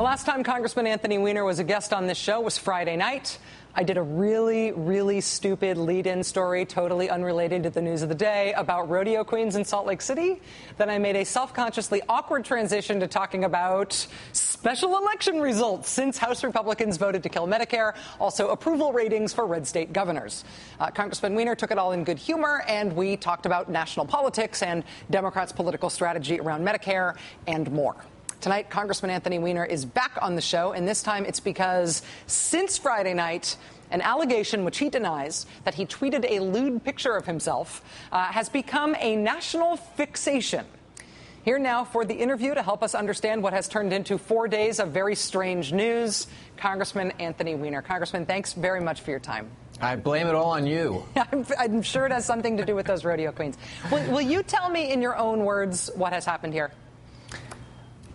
The last time Congressman Anthony Weiner was a guest on this show was Friday night. I did a really, really stupid lead-in story, totally unrelated to the news of the day, about rodeo queens in Salt Lake City. Then I made a self-consciously awkward transition to talking about special election results since House Republicans voted to kill Medicare, also approval ratings for red state governors. Congressman Weiner took it all in good humor, and we talked about national politics and Democrats' political strategy around Medicare and more. Tonight, Congressman Anthony Weiner is back on the show, and this time it's because since Friday night, an allegation which he denies that he tweeted a lewd picture of himself has become a national fixation. Here now for the interview to help us understand what has turned into 4 days of very strange news, Congressman Anthony Weiner. Congressman, thanks very much for your time. I blame it all on you. I'm sure it has something to do with those rodeo queens. Will you tell me in your own words what has happened here?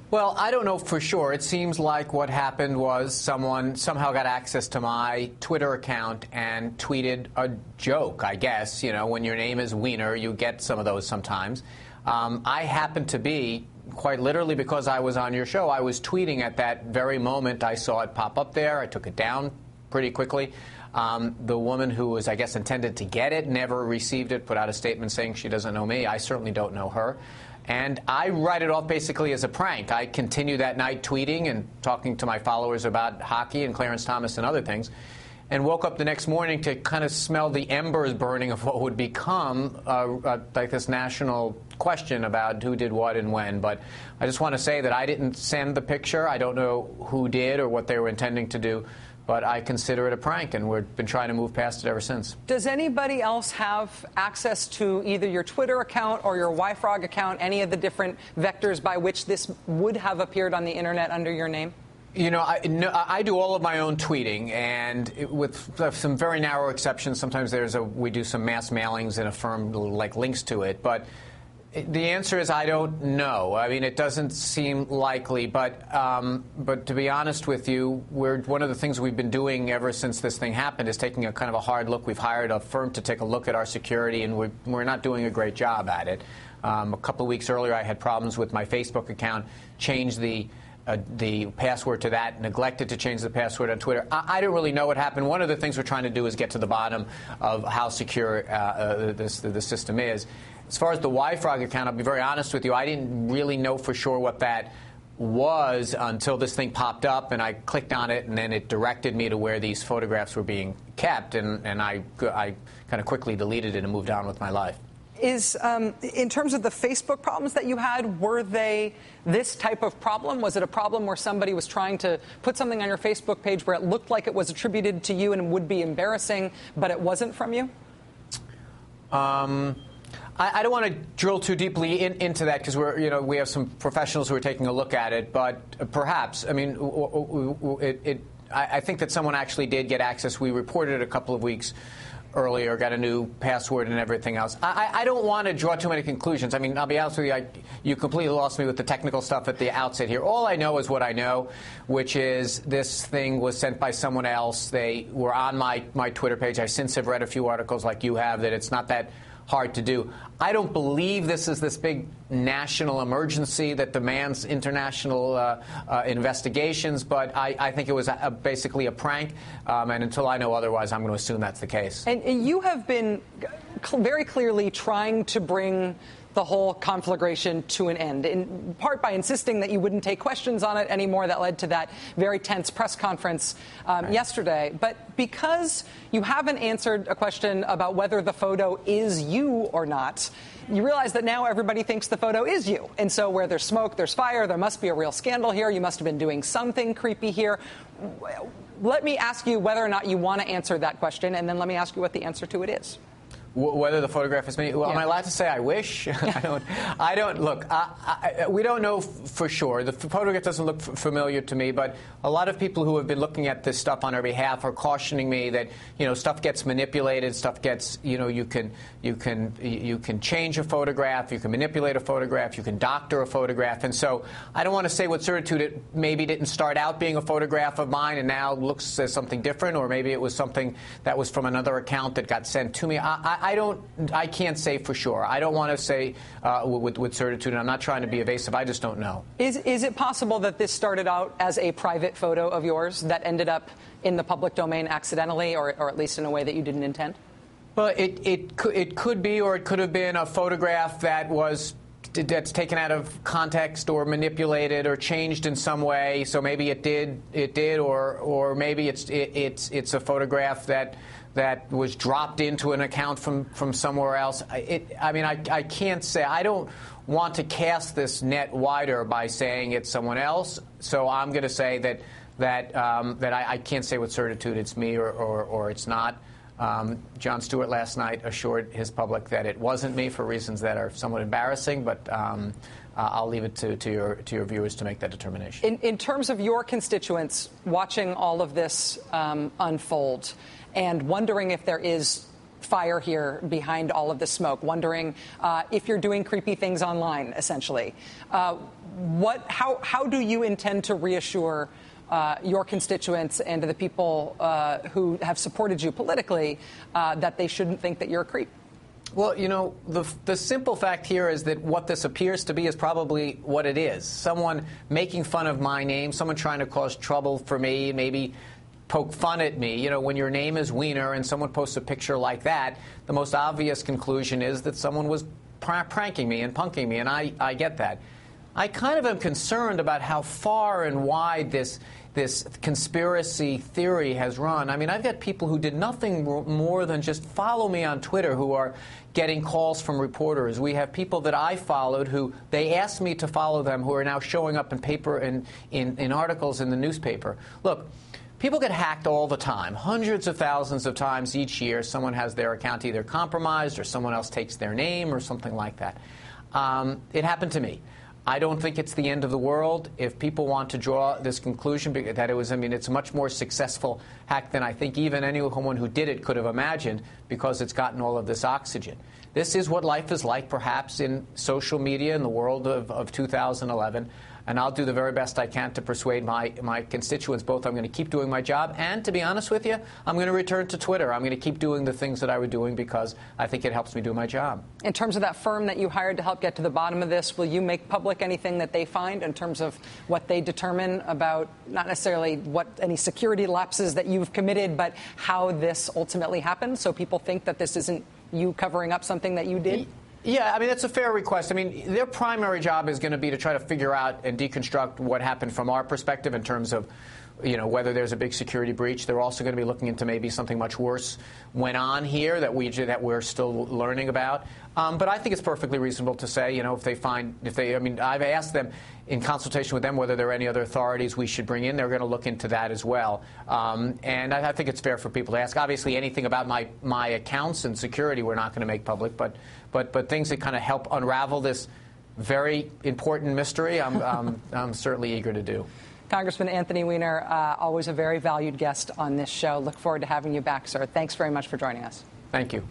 Well, I don't know for sure. It seems like what happened was someone somehow got access to my Twitter account and tweeted a joke, I guess. You know, when your name is Weiner, you get some of those sometimes. I happened to be, quite literally because I was on your show, I was tweeting at that very moment. I saw it pop up there. I took it down pretty quickly. The woman who was, I guess, intended to get it never received it, put out a statement saying she doesn't know me. I certainly don't know her. And I write it off basically as a prank. I continue that night tweeting and talking to my followers about hockey and Clarence Thomas and other things, and woke up the next morning to kind of smell the embers burning of what would become like this national question about who did what and when. But I just want to say that I didn't send the picture. I don't know who did or what they were intending to do. But I consider it a prank, and we've been trying to move past it ever since. Does anybody else have access to either your Twitter account or your YFrog account, any of the different vectors by which this would have appeared on the Internet under your name? You know, I do all of my own tweeting, and with some very narrow exceptions. Sometimes we do some mass mailings and affirm like links to it, but the answer is I don't know. I mean, it doesn't seem likely, but to be honest with you, one of the things we've been doing ever since this thing happened is taking a kind of a hard look. We've hired a firm to take a look at our security, and we're not doing a great job at it. A couple of weeks earlier, I had problems with my Facebook account, changed the password to that, neglected to change the password on Twitter. I don't really know what happened. One of the things we're trying to do is get to the bottom of how secure the system is. As far as the YFrog account, I'll be very honest with you, I didn't really know for sure what that was until this thing popped up, and I clicked on it, and then it directed me to where these photographs were being kept, and I kind of quickly deleted it and moved on with my life. In terms of the Facebook problems that you had, were they this type of problem? Was it a problem where somebody was trying to put something on your Facebook page where it looked like it was attributed to you and would be embarrassing, but it wasn't from you? I don't want to drill too deeply into that because we have some professionals who are taking a look at it, but perhaps, I mean, I think that someone actually did get access. We reported it a couple of weeks earlier, got a new password and everything else. I don't want to draw too many conclusions. I mean, I'll be honest with you, you completely lost me with the technical stuff at the outset here. All I know is what I know, which is this thing was sent by someone else. They were on my Twitter page. I since have read a few articles like you have that it's not that hard to do. I don't believe this is this big national emergency that demands international investigations, but I think it was basically a prank, and until I know otherwise, I'm going to assume that's the case. And you have been very clearly trying to bring the whole conflagration to an end, in part by insisting that you wouldn't take questions on it anymore. That led to that very tense press conference yesterday. But because you haven't answered a question about whether the photo is you or not, you realize that now everybody thinks the photo is you. And so where there's smoke, there's fire. There must be a real scandal here. You must have been doing something creepy here. Let me ask you whether or not you want to answer that question, and then let me ask you what the answer to it is. Whether the photograph is me? Well, am I allowed to say I wish? I don't. Look, we don't know for sure. The photograph doesn't look familiar to me, but a lot of people who have been looking at this stuff on our behalf are cautioning me that, stuff gets manipulated, stuff gets, you can change a photograph, you can manipulate a photograph, you can doctor a photograph. And so I don't want to say with certitude it maybe didn't start out being a photograph of mine and now looks as something different, or maybe it was something that was from another account that got sent to me. I can't say for sure. I don't want to say with certitude, and I'm not trying to be evasive. I just don't know. Is it possible that this started out as a private photo of yours that ended up in the public domain accidentally, or at least in a way that you didn't intend? Well, it could be, or it could have been a photograph that's taken out of context or manipulated or changed in some way. So maybe it did, or maybe it's a photograph that was dropped into an account from somewhere else. I can't say. I don't want to cast this net wider by saying it's someone else. So I'm going to say that I can't say with certitude it's me or it's not. Jon Stewart last night assured his public that it wasn't me for reasons that are somewhat embarrassing, but I'll leave it to your viewers to make that determination. In terms of your constituents watching all of this unfold and wondering if there is fire here behind all of the smoke, wondering if you're doing creepy things online, essentially, how do you intend to reassure your constituents and the people who have supported you politically that they shouldn't think that you're a creep? Well, the simple fact here is that what this appears to be is probably what it is. Someone making fun of my name, someone trying to cause trouble for me, maybe poke fun at me. When your name is Weiner and someone posts a picture like that, the most obvious conclusion is that someone was pranking me and punking me, and I get that. I kind of am concerned about how far and wide this conspiracy theory has run. I mean, I've got people who did nothing more than just follow me on Twitter who are getting calls from reporters. We have people that I followed who they asked me to follow them who are now showing up in paper and in articles in the newspaper. Look, people get hacked all the time. Hundreds of thousands of times each year someone has their account either compromised or someone else takes their name or something like that. It happened to me. I don't think it's the end of the world. If people want to draw this conclusion that it's a much more successful hack than I think even anyone who did it could have imagined because it's gotten all of this oxygen. This is what life is like, perhaps, in social media in the world of 2011. And I'll do the very best I can to persuade my constituents both I'm going to keep doing my job and, to be honest with you, I'm going to return to Twitter. I'm going to keep doing the things that I was doing because I think it helps me do my job. In terms of that firm that you hired to help get to the bottom of this, will you make public anything that they find in terms of what they determine about not necessarily what any security lapses that you've committed, but how this ultimately happened so people think that this isn't you covering up something that you did? Yeah, that's a fair request. Their primary job is going to be to try to figure out and deconstruct what happened from our perspective in terms of, whether there's a big security breach. They're also going to be looking into maybe something much worse went on here that we're still learning about. But I think it's perfectly reasonable to say, I've asked them in consultation with them whether there are any other authorities we should bring in. They're going to look into that as well. And I think it's fair for people to ask. Obviously, anything about my accounts and security we're not going to make public, but things that kind of help unravel this very important mystery, I'm certainly eager to do. Congressman Anthony Weiner, always a very valued guest on this show. Look forward to having you back, sir. Thanks very much for joining us. Thank you.